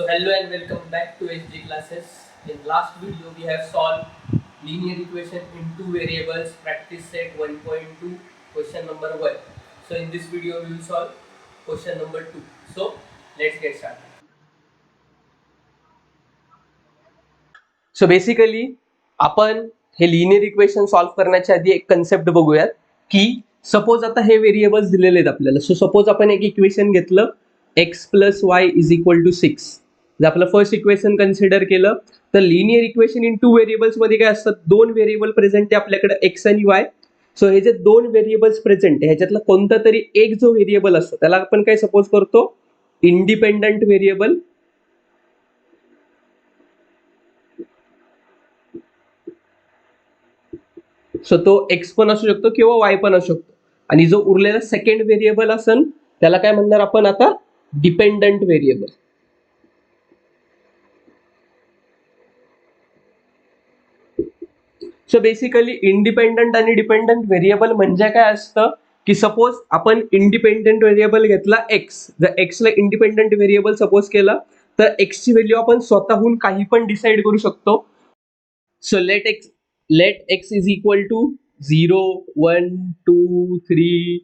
So hello and welcome back to SG classes. In last video we have solved linear equation in two variables, practice set 1.2, question number 1. So in this video we will solve question number 2. So let's get started. So basically आपण हे linear equation solve करण्याच्या आधी एक concept बघूयात की suppose आता हे variables दिलेले आहेत आपल्याला. सो सपोज आपण एक इक्वेशन घेतलं x plus Y is equal to 6. जर आपलं फर्स्ट इक्वेशन कन्सिडर केलं तर linear equation in two variables मध्ये काय असतात, दोन व्हेरिएबल प्रेझेंट आहे आपल्याकडे x आणि y. सो हे जे दोन व्हेरिएबल्स प्रेझेंट आहे ह्याच्यातला कोणता तरी एक जो व्हेरिएबल असतो त्याला आपण काय सपोज करतो, इंडिपेंडंट व्हेरिएबल. सो तो एक्स पण असू शकतो किंवा वाय पण असू शकतो. आणि जो उरलेला सेकंड व्हेरिएबल असेल त्याला काय म्हणणार आपण आता, dependent variable. So basically independent आणि डिपेंडंट व्हेरिएबल म्हणजे काय असतं की सपोज आपण इंडिपेंडंट व्हेरिएबल घेतला एक्स, जर एक्सला इंडिपेंडंट व्हेरिएबल सपोज केला तर एक्सची व्हॅल्यू आपण स्वतःहून काही पण डिसाइड करू शकतो. So let x is equal to 0, 1, 2, 3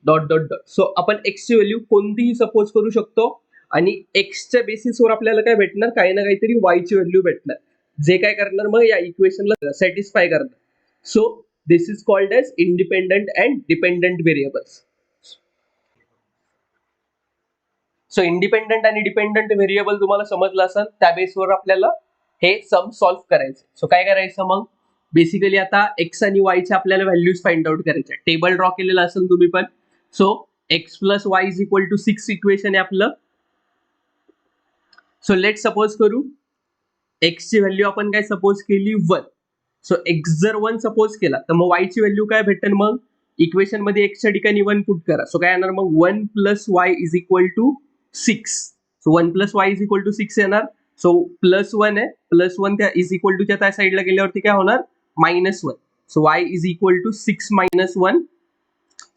dot dot dot. So आपण x ची व्हॅल्यू कोणतीही सपोज करू शकतो आणि x च्या बेसिसवर आपल्याला काय भेटणार, काही ना काहीतरी y ची व्हॅल्यू भेटणार, जे काय करणार मग या इक्वेशनला सॅटिस्फाय करणार. So this is called as independent and dependent variables. So independent आणि डिपेंडंट व्हेरिएबल तुम्हाला समजलं असेल, त्या बेसवर आपल्याला हे सम सॉल्व्ह करायचं. सो काय करायचं मग, बेसिकली आता एक्स आणि वायच्या आपल्याला व्हॅल्यूज फाइंड आउट करायच्या. टेबल ड्रॉ केलेला असेल तुम्ही पण. So x plus Y is equal to 6 equation आहे आपलं. सो लेट सपोज करू एक्स ची व्हॅल्यू आपण काय सपोज केली 1. सो एक्स जर 1 सपोज केला तर मग वाय ची व्हॅल्यू काय भेटेल, मग इक्वेशन मध्ये एक्सच्या ठिकाणी 1 पुट करा. सो काय येणार मग 1 plus Y is equal to 6. So 1 plus Y is equal to 6 येणार. सो प्लस 1 आहे, प्लस 1 त्या इज इक्वल टू च्या त्या साईडला गेल्यावरती काय होणार, -1. So y is equal to 6 minus 1.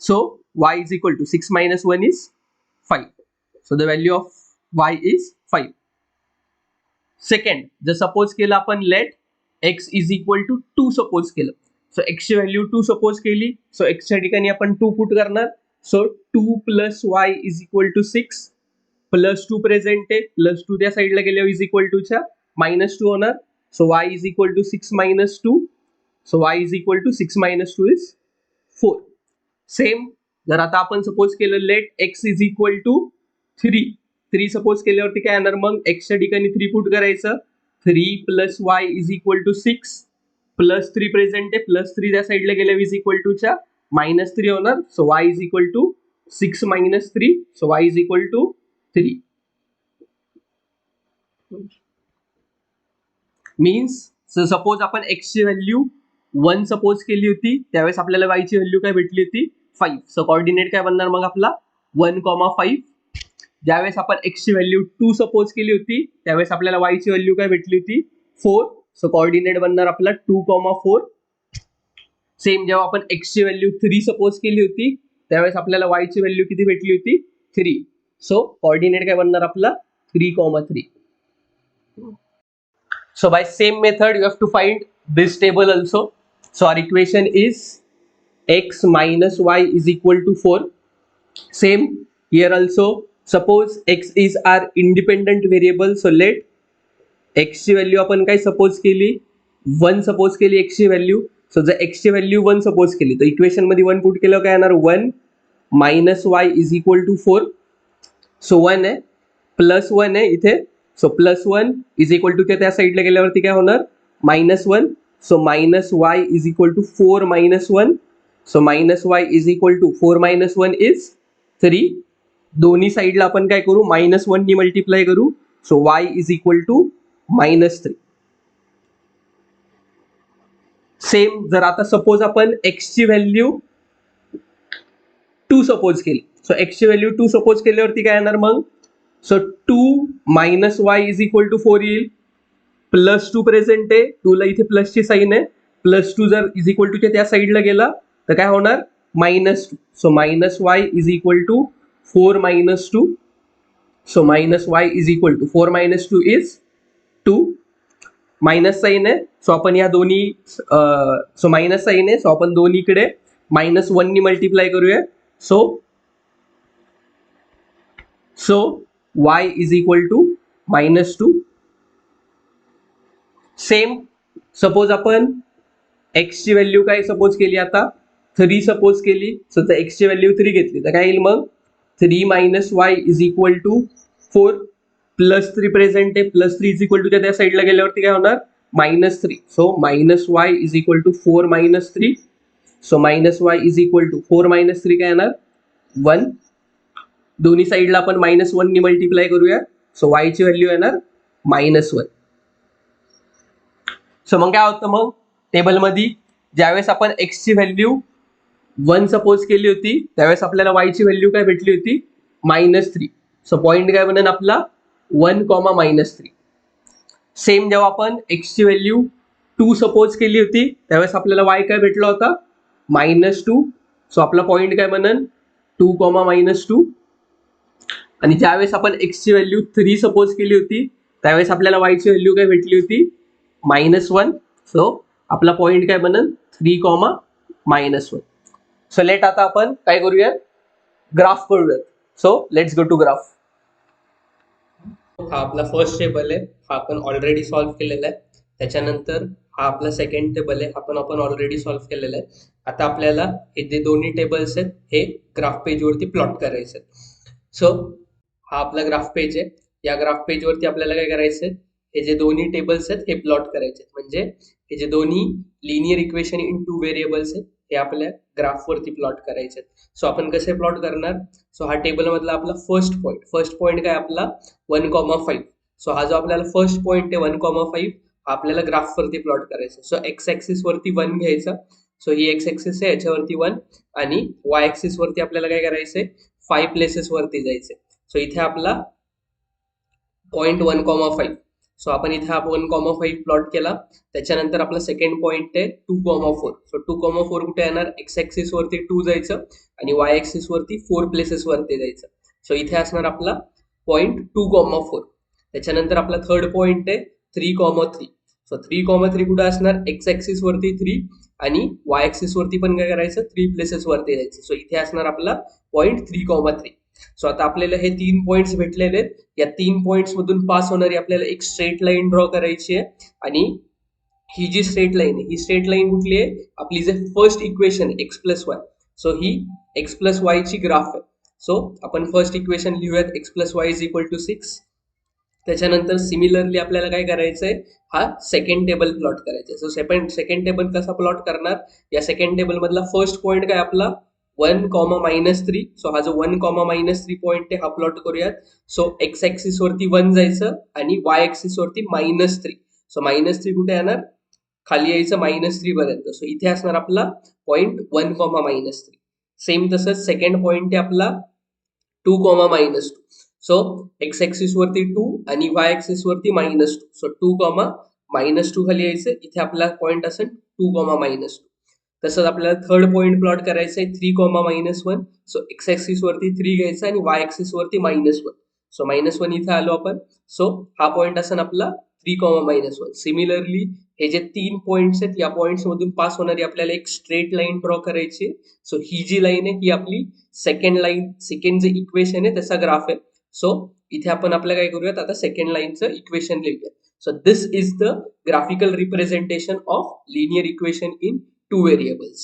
So y is equal to 6 minus 1 is 5. So the value of y is 5. Second, जर सपोज केलं आपण let x is equal to 2 suppose केलं. सो x ची व्हॅल्यू 2 सपोज केली. So x च्या ठिकाणी आपण 2 put करणार. So 2 plus y is equal to 6. Plus 2 present आहे, प्लस 2 त्या साईडला गेल्यावर इज इक्वल टू च्या -2 होणार. So y is equal to 6 minus 2. So y is equal to 6 minus 2 is 4. Same जर आता आपण सपोज केलं let x is equal to 3 suppose केल्यावरती काय येणार मग, x च्या ठिकाणी 3 पुट करायचं. 3 plus y is equal to 6. Plus 3 present आहे, प्लस 3 त्या साईडला गेल्या इज इक्वल टू च्या -3 होणार. So y is equal to 6 minus 3. So y is equal to 3. Means suppose आपण x ची व्हॅल्यू 1 सपोज केली होती त्यावेळेस आपल्याला y ची व्हॅल्यू काय भेटली होती, 5. सो कोऑर्डिनेट काय बनणार मग आपला 1,5. ज्यावेळेस आपण x ची व्हॅल्यू 2 सपोज केली होती त्यावेळेस आपल्याला y ची व्हॅल्यू काय भेटली होती, 4. सो कोऑर्डिनेट बनणार आपला 2,4. सेम जेव्हा आपण x ची व्हॅल्यू 3 सपोज केली होती त्यावेळेस आपल्याला y ची व्हॅल्यू किती भेटली होती, 3. सो कोऑर्डिनेट काय बनणार आपला 3,3. So by same method you have to find this table also. So our equation is x minus y is equal to 4. Same here also, suppose x is our independent variable. So let x ची value आपण काय suppose केली, 1 suppose केली x ची value. So जर x ची value 1 suppose केली तर इक्वेशन मध्ये 1 पुट केलं काय येणार, 1 minus y is equal to 4. So 1 आहे, प्लस 1 आहे इथे. So plus 1 is equal to त्या साईडला गेल्यावरती काय होणार, -1. So minus y is equal to 4 minus 1. So minus y is equal to 4 minus 1 is 3. दोन्ही साईडला आपण काय करू, -1 नी मल्टिप्लाय करू. So y is equal to -3. Same जर आता सपोज आपण x ची व्हॅल्यू 2 सपोज केली. सो x ची व्हॅल्यू 2 सपोज केल्यावरती काय येणार मग, so 2 minus y is equal to 4 येईल. प्लस 2 प्रेझेंट आहे, 2 ला इथे प्लसची साईन आहे. प्लस 2 जर इज इक्वल टू त्या साईडला गेला तर काय होणार, -2. So -y is equal to 4 - 2. So minus y is equal to 4 minus 2 is 2. Minus sign आहे, सो आपण या दोन्ही सो मायनस साईन आहे, सो आपण दोन्हीकडे -1 नी मल्टिप्लाय करूया. So so y is equal to -2. Same suppose आपण x ची व्हॅल्यू काय सपोज केली, आता 3 सपोज केली, सो तर x ची व्हॅल्यू 3 घेतली तर काय येईल मग 3 minus y is equal to 4. +3 present आहे, +3 इज इक्वल टू त्या साईडला गेल्यावरती काय होणार -3. So minus y is equal to 4 minus 3. So minus y is equal to 4 minus 3 काय येणार 1. दोन्ही साईडला आपण -1 नी मल्टिप्लाय करूया. सो y ची व्हॅल्यू येणार -1. सो मग काय होतं, मग टेबलमध्ये ज्यावेळेस आपण x ची व्हॅल्यू 1 सपोज केली होती त्यावेळेस आपल्याला y ची व्हॅल्यू काय भेटली होती -3. सो पॉईंट काय बनेल आपला 1, -3. सेम जेव्हा आपण x ची व्हॅल्यू 2 सपोज केली होती त्यावेळेस आपल्याला y काय भेटला होता -2. सो आपला पॉईंट काय बनेल 2, -2. आणि ज्यावेळेस आपण x ची व्हॅल्यू 3 सपोज केली होती त्यावेळेस आपल्याला y ची व्हॅल्यू काय भेटली होती -1. सो आपला पॉईंट काय बनेल 3, -1. सो लेट आता आपण काय करूयात ग्राफ करूयात. So let's go to graph. हा आपला फर्स्ट टेबल आहे, हा आपण ऑलरेडी सॉल्व्ह केलेला आहे. त्याच्यानंतर हा आपला सेकंड टेबल आहे, आपण ऑलरेडी सॉल्व्ह केलेला आहे. आता आपल्याला हे जे दोन्ही टेबल्स आहेत हे ग्राफ पेजवरती प्लॉट करायचे आहेत. सो हा आपला ग्राफ पेज आहे, या ग्राफ पेजवरती आपल्याला काय करायचं आहे, हे जे दोन्ही टेबल्स आहेत हे प्लॉट करायचे आहेत. म्हणजे हे जे दोन्ही लिनियर इक्वेशन इन 2 व्हेरिएबल्स आहेत हे आपल्या ग्राफवरती प्लॉट करायचे आहेत. सो आपण कसे प्लॉट करणार, सो हा टेबल मधला आपला फर्स्ट पॉईंट काय आपला 1,5. सो हा जो आपल्याला फर्स्ट पॉईंट आहे 1,5 हा आपल्याला ग्राफवरती प्लॉट करायचा. सो एक्स ऍक्सिस वरती 1 घ्यायचा. सो ही एक्स ऍक्सिस आहे याच्यावरती 1 आणि वाय ऍक्सिस वरती आपल्याला काय करायचंय 5 प्लेसेस वरती जायचंय. सो इथे आपला पॉईंट 1,5. सो आपण इथे 1,5 प्लॉट केला. त्याच्यानंतर आपला सेकंड पॉईंट आहे 2,4. सो 2,4 कुठे येणार, एक्स ऍक्सिस वरती 2 जायचं आणि वाय ऍक्सिस वरती 4 प्लेसेस वरती जायचं. सो इथे असणार आपला पॉईंट 2,4. त्याच्यानंतर आपला थर्ड पॉईंट आहे 3,3. सो 3,3 कुठे असणार, एक्स ऍक्सिस वरती 3 आणि वाय ऍक्सिस वरती पण काय करायचं 3 प्लेसेस वरती जायचं. सो इथे असणार आपला पॉईंट 3,3. सो आता आपल्याला हे 3 पॉइंट्स भेटलेले आहेत. या 3 पॉइंट्स मधून पास होणारी आपल्याला एक स्ट्रेट लाईन ड्रॉ करायची आहे. आणि ही जी स्ट्रेट लाईन आहे ही स्ट्रेट लाईन कुठली आहे, आपली जे first equation X plus Y. So ही एक्स प्लस वाय ची ग्राफ आहे. सो आपण फर्स्ट इक्वेशन लिहूयात X plus Y is equal to 6. त्याच्यानंतर सिमिलरली आपल्याला काय करायचंय, हा सेकंड टेबल प्लॉट करायचा. सो सेकंड टेबल कसा प्लॉट करणार, या सेकंड टेबल मधला फर्स्ट पॉईंट काय आपला 1, -3. सो हा जो 1, -3 पॉईंट आहे हा प्लॉट करूयात. सो एक्स ऍक्सिस वरती 1 जायचं आणि वाय ऍक्सिस वरती -3. सो -3 कुठे येणार, खाली यायचं -3 पर्यंत. सो इथे असणार आपला पॉईंट 1, -3. सेम तसंच सेकंड पॉईंट आहे आपला 2, -2. सो एक्स ऍक्सिस वरती 2 आणि वाय ऍक्सिस वरती -2. सो 2, -2 खाली यायचं, इथे आपला पॉईंट असेल 2, -2. तसंच आपल्याला थर्ड पॉईंट प्लॉट करायचं आहे 3, -1. सो एक्स ऍक्सिस वरती 3 घ्यायचं आणि वाय ऍक्सिस वरती -1. सो -1 इथे आलो आपण. सो हा पॉईंट असेल आपला 3, -1. सिमिलरली हे जे 3 पॉइंट्स आहेत या पॉइंट्स मधून पास होणारी आपल्याला एक स्ट्रेट लाईन ड्रॉ करायची. सो ही जी लाईन आहे ही आपली सेकंड जे इक्वेशन आहे त्याचा ग्राफ आहे. सो इथे आपण आपल्या काय करूयात, आता सेकंड लाईनचं इक्वेशन लिहूयात. So this is the graphical representation of linear equation in 2 variables.